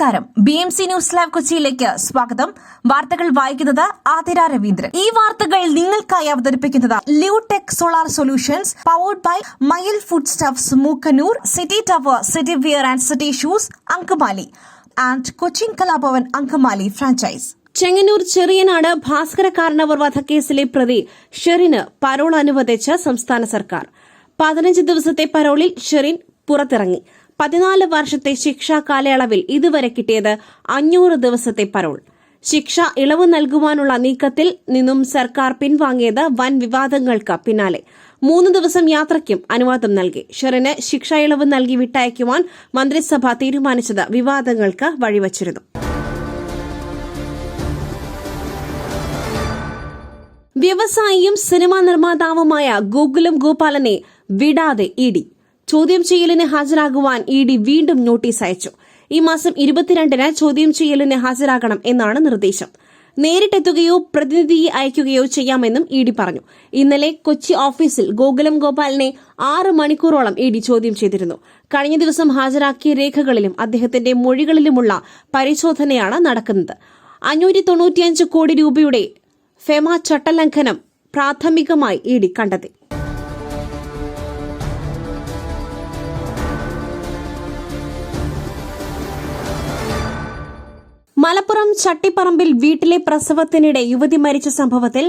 നമസ്കാരം. BMC news live കൊച്ചിയിലേക്ക് സ്വാഗതം. വാർത്തകൾ വായിക്കുന്നത് ആതിര രവീന്ദ്രൻ. ഈ വാർത്തകൾ നിങ്ങൾക്കായി അവതരിപ്പിക്കുന്നത് Leotech solar solutions, powered by Mayil food stuffs, Mookkannoor, city tower, city wear and city shoes, Angamaly and Cochin Kalabhavan Angamaly franchise. Chengannur Cheriyanad Bhaskara Karanavar വധക്കേസിലെ പ്രതി ഷെറിന് പരോൾ അനുവദിച്ച സംസ്ഥാന സർക്കാർ. 15 ദിവസത്തെ പരോളിൽ ഷെറിൻ പുറത്തിറങ്ങി. 14 വർഷത്തെ ശിക്ഷാ കാലയളവിൽ ഇതുവരെ കിട്ടിയത് 500 ദിവസത്തെ പരോൾ. ശിക്ഷ ഇളവ് നൽകുവാനുള്ള നീക്കത്തിൽ നിന്നും സർക്കാർ പിൻവാങ്ങിയത് വൻ വിവാദങ്ങൾക്ക് പിന്നാലെ 3 ദിവസം യാത്രയ്ക്കും അനുവാദം നൽകി. ഷെറിന് ശിക്ഷാ ഇളവ് നൽകി വിട്ടയക്കുവാൻ മന്ത്രിസഭ തീരുമാനിച്ചത് വിവാദങ്ങൾക്ക് വഴിവച്ചിരുന്നു. വ്യവസായിയും സിനിമാ നിർമ്മാതാവുമായ ഗോകുലം ഗോപാലനെ വിടാതെ ഇഡി. ചോദ്യം ചെയ്യലിന് ഹാജരാകുവാൻ ഇഡി വീണ്ടും നോട്ടീസ് അയച്ചു. ഈ മാസം 22-ന് ചോദ്യം ചെയ്യലിന് ഹാജരാകണം എന്നാണ് നിർദ്ദേശം. നേരിട്ടെത്തുകയോ പ്രതിനിധിയെ അയക്കുകയോ ചെയ്യാമെന്നും ഇഡി പറഞ്ഞു. ഇന്നലെ കൊച്ചി ഓഫീസിൽ ഗോകുലം ഗോപാലിനെ 6 മണിക്കൂറോളം ഇഡി ചോദ്യം ചെയ്തിരുന്നു. കഴിഞ്ഞ ദിവസം ഹാജരാക്കിയ രേഖകളിലും അദ്ദേഹത്തിന്റെ മൊഴികളിലുമുള്ള പരിശോധനയാണ് നടക്കുന്നത്. 595 കോടി രൂപയുടെ ഫെമ ചട്ടലംഘനം പ്രാഥമികമായി ഇഡി കണ്ടെത്തി. മലപ്പുറം ചട്ടിപ്പറമ്പിൽ വീട്ടിലെ പ്രസവത്തിനിടെ യുവതി മരിച്ച സംഭവത്തിൽ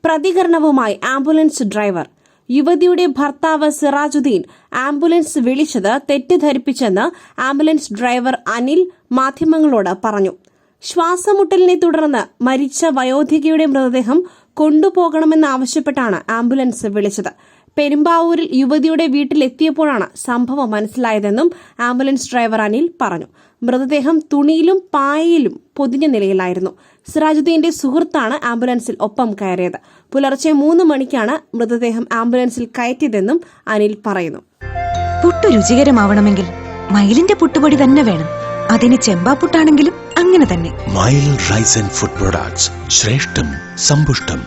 പ്രതികരണവുമായി ആംബുലൻസ് ഡ്രൈവർ. യുവതിയുടെ ഭർത്താവ് സിറാജുദ്ദീൻ ആംബുലൻസ് വിളിച്ചത് തെറ്റിദ്ധരിപ്പിച്ചെന്ന് ആംബുലൻസ് ഡ്രൈവർ അനിൽ മാധ്യമങ്ങളോട് പറഞ്ഞു. ശ്വാസമുട്ടലിനെ തുടർന്ന് മരിച്ച വയോധികയുടെ മൃതദേഹം കൊണ്ടുപോകണമെന്നാവശ്യപ്പെട്ടാണ് ആംബുലൻസ് വിളിച്ചത്. പെരുമ്പാവൂരിൽ യുവതിയുടെ വീട്ടിലെത്തിയപ്പോഴാണ് സംഭവം മനസ്സിലായതെന്നും ആംബുലൻസ് ഡ്രൈവർ അനിൽ പറഞ്ഞു. മൃതദേഹം തുണിയിലും പായയിലും പൊതിഞ്ഞ നിലയിലായിരുന്നു. സിറാജുദ്ദീന്റെ സുഹൃത്താണ് ആംബുലൻസിൽ ഒപ്പം കയറിയത്. പുലർച്ചെ 3 മണിക്കാണ് മൃതദേഹം ആംബുലൻസിൽ കയറ്റിയതെന്നും അനിൽ പറയുന്നു. പുട്ടു രുചികരമാവണമെങ്കിൽ മയിലിന്റെ പുട്ടുപൊടി തന്നെ വേണം. അതിന് ചെമ്പാപ്പുട്ടാണെങ്കിലും അങ്ങനെ തന്നെ. മയിൽ റൈസ് ആൻഡ് ഫുഡ് പ്രൊഡക്ട്സ്, ശ്രേഷ്ഠം സമ്പുഷ്ടം.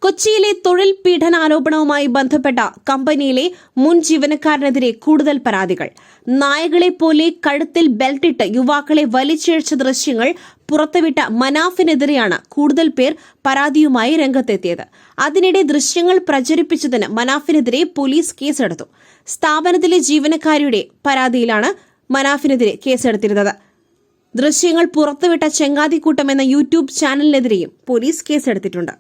കൊച്ചിയിലെ തൊഴിൽ പീഡനാരോപണവുമായി ബന്ധപ്പെട്ട കമ്പനിയിലെ മുൻ ജീവനക്കാരനെതിരെ കൂടുതൽ പരാതികൾ. നായകളെ പോലെ കഴുത്തിൽ ബെൽറ്റിട്ട് യുവാക്കളെ വലിച്ചിഴച്ച ദൃശ്യങ്ങൾ പുറത്തുവിട്ട മനാഫിനെതിരെയാണ് കൂടുതൽ പേർ പരാതിയുമായി രംഗത്തെത്തിയത്. അതിനിടെ ദൃശ്യങ്ങൾ പ്രചരിപ്പിച്ചതിന് മനാഫിനെതിരെ പോലീസ് കേസെടുത്തു. സ്ഥാപനത്തിലെ ജീവനക്കാരിയുടെ പരാതിയിലാണ് മനാഫിനെതിരെ കേസെടുത്തിരുന്നത്. ദൃശ്യങ്ങൾ പുറത്തുവിട്ട ചെങ്ങാതിക്കൂട്ടം എന്ന യൂട്യൂബ് ചാനലിനെതിരെയും പോലീസ് കേസെടുത്തിട്ടുണ്ട്.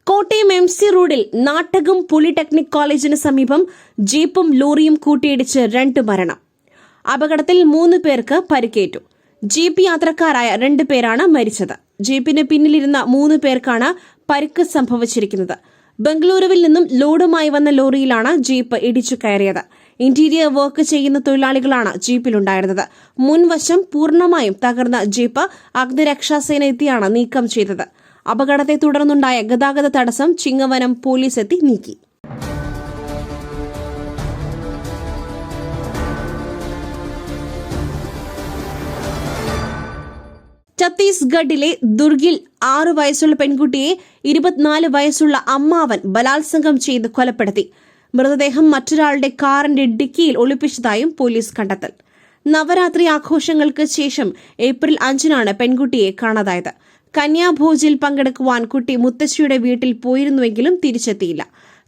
കോട്ടയം MC റോഡിൽ നാട്ടകം പോളിടെക്നിക് കോളേജിന് സമീപം ജീപ്പും ലോറിയും കൂട്ടിയിടിച്ച് 2 മരണം. അപകടത്തിൽ 3 പേർക്ക് പരിക്കേറ്റു. ജീപ്പ് യാത്രക്കാരായ 2 പേരാണ് മരിച്ചത്. ജീപ്പിന് പിന്നിലിരുന്ന 3 പേർക്കാണ് പരിക്ക് സംഭവിച്ചിരിക്കുന്നത്. ബംഗളൂരുവിൽ നിന്നും ലോഡുമായി വന്ന ലോറിയിലാണ് ജീപ്പ് ഇടിച്ചു കയറിയത്. ഇന്റീരിയർ വർക്ക് ചെയ്യുന്ന തൊഴിലാളികളാണ് ജീപ്പിലുണ്ടായിരുന്നത്. മുൻവശം പൂർണ്ണമായും തകർന്ന ജീപ്പ് അഗ്നിരക്ഷാസേന എത്തിയാണ് നീക്കം ചെയ്തത്. അപകടത്തെ തുടർന്നുണ്ടായ ഗതാഗത തടസ്സം ചിങ്ങവനം പോലീസ് എത്തി നീക്കി. ഛത്തീസ്ഗഡിലെ ദുർഗിൽ 6 വയസ്സുള്ള പെൺകുട്ടിയെ 24 വയസ്സുള്ള അമ്മാവൻ ബലാത്സംഗം ചെയ്ത് കൊലപ്പെടുത്തി. മൃതദേഹം മറ്റൊരാളുടെ കാറിന്റെ ഡിക്കിയിൽ ഒളിപ്പിച്ചതായും പോലീസ് കണ്ടെത്തൽ. നവരാത്രി ആഘോഷങ്ങൾക്ക് ശേഷം ഏപ്രിൽ 5-നാണ് പെൺകുട്ടിയെ കാണാതായത്. കന്യാഭോജിൽ പങ്കെടുക്കുവാൻ കുട്ടി മുത്തശ്ശിയുടെ വീട്ടിൽ പോയിരുന്നുവെങ്കിലും തിരിച്ചെത്തിയില്ല.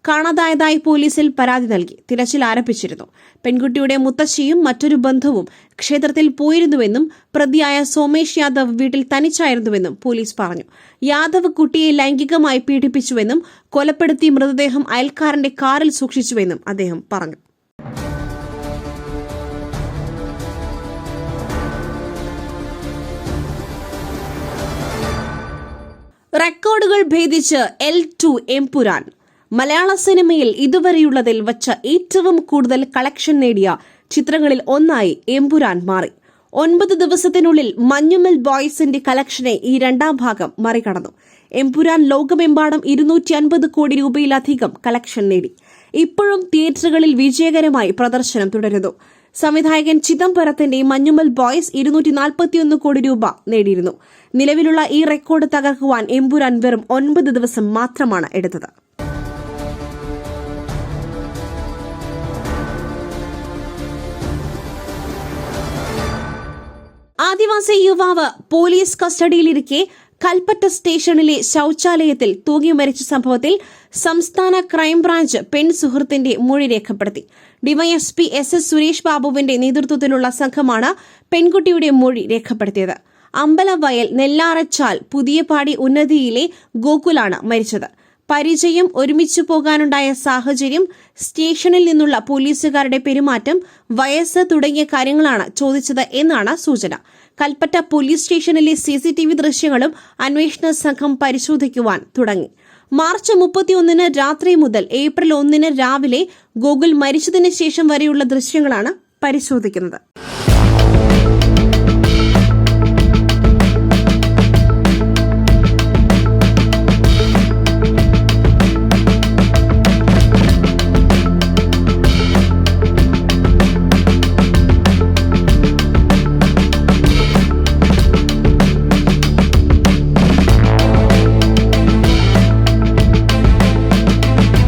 കാണാതായതായി പോലീസിൽ പരാതി നൽകി തിരച്ചിൽ ആരംഭിച്ചിരുന്നു. പെൺകുട്ടിയുടെ മുത്തശ്ശിയും മറ്റൊരു ബന്ധുവും ക്ഷേത്രത്തിൽ പോയിരുന്നുവെന്നും പ്രതിയായ സോമേഷ് യാദവ് വീട്ടിൽ തനിച്ചായിരുന്നുവെന്നും പോലീസ് പറഞ്ഞു. യാദവ് കുട്ടിയെ ലൈംഗികമായി പീഡിപ്പിച്ചുവെന്നും കൊലപ്പെടുത്തി മൃതദേഹം അയൽക്കാരന്റെ കാറിൽ സൂക്ഷിച്ചുവെന്നും അദ്ദേഹം പറഞ്ഞു. റെക്കോർഡുകൾ ഭേദിച്ച് L2 എമ്പുരാൻ. മലയാള സിനിമയിൽ ഇതുവരെയുള്ളതിൽ വച്ച ഏറ്റവും കൂടുതൽ കളക്ഷൻ നേടിയ ചിത്രങ്ങളിൽ ഒന്നായി എമ്പുരാൻ മാറി. 9 ദിവസത്തിനുള്ളിൽ മഞ്ഞുമൽ ബോയ്സിന്റെ കളക്ഷനെ ഈ 2ാം ഭാഗം മറികടന്നു. എമ്പുരാൻ ലോകമെമ്പാടും 250 കോടി രൂപയിലധികം കളക്ഷൻ നേടി. ഇപ്പോഴും തിയേറ്ററുകളിൽ വിജയകരമായി പ്രദർശനം തുടരുന്നു. സംവിധായകൻ ചിദംബരത്തിന്റെ മഞ്ഞുമൽ ബോയ്സ് 241 കോടി രൂപ നേടിയിരുന്നു. നിലവിലുള്ള ഈ റെക്കോർഡ് തകർക്കുവാൻ എമ്പുരാൻ വെറും 9 ദിവസം മാത്രമാണ് എടുത്തത്. ആദിവാസി യുവാവ് പോലീസ് കസ്റ്റഡിയിലിരിക്കെ കൽപ്പറ്റ സ്റ്റേഷനിലെ ശൌചാലയത്തിൽ തൂങ്ങി മരിച്ച സംഭവത്തിൽ സംസ്ഥാന ക്രൈംബ്രാഞ്ച് പെൺസുഹൃത്തിന്റെ മൊഴി രേഖപ്പെടുത്തി. ഡിവൈഎസ്പി SS സുരേഷ് ബാബുവിന്റെ നേതൃത്വത്തിലുള്ള സംഘമാണ് പെൺകുട്ടിയുടെ മൊഴി രേഖപ്പെടുത്തിയത്. അമ്പലവയൽ നെല്ലാറച്ചാൽ പുതിയപാടി ഉന്നതിയിലെ ഗോകുലാണ് മരിച്ചത്. പരിചയം, ഒരുമിച്ചു പോകാനുണ്ടായ സാഹചര്യം, സ്റ്റേഷനിൽ നിന്നുള്ള പോലീസുകാരുടെ പെരുമാറ്റം, വയസ്സ് തുടങ്ങിയ കാര്യങ്ങളാണ് ചോദിച്ചത് എന്നാണ് സൂചന. കൽപ്പറ്റ പോലീസ് സ്റ്റേഷനിലെ CCTV ദൃശ്യങ്ങളും അന്വേഷണ സംഘം പരിശോധിക്കുവാൻ തുടങ്ങി. മാർച്ച് 31 രാത്രി മുതൽ ഏപ്രിൽ 1 രാവിലെ ഗോകുൽ മരിച്ചതിന് ശേഷം വരെയുള്ള ദൃശ്യങ്ങളാണ് പരിശോധിക്കുന്നത്.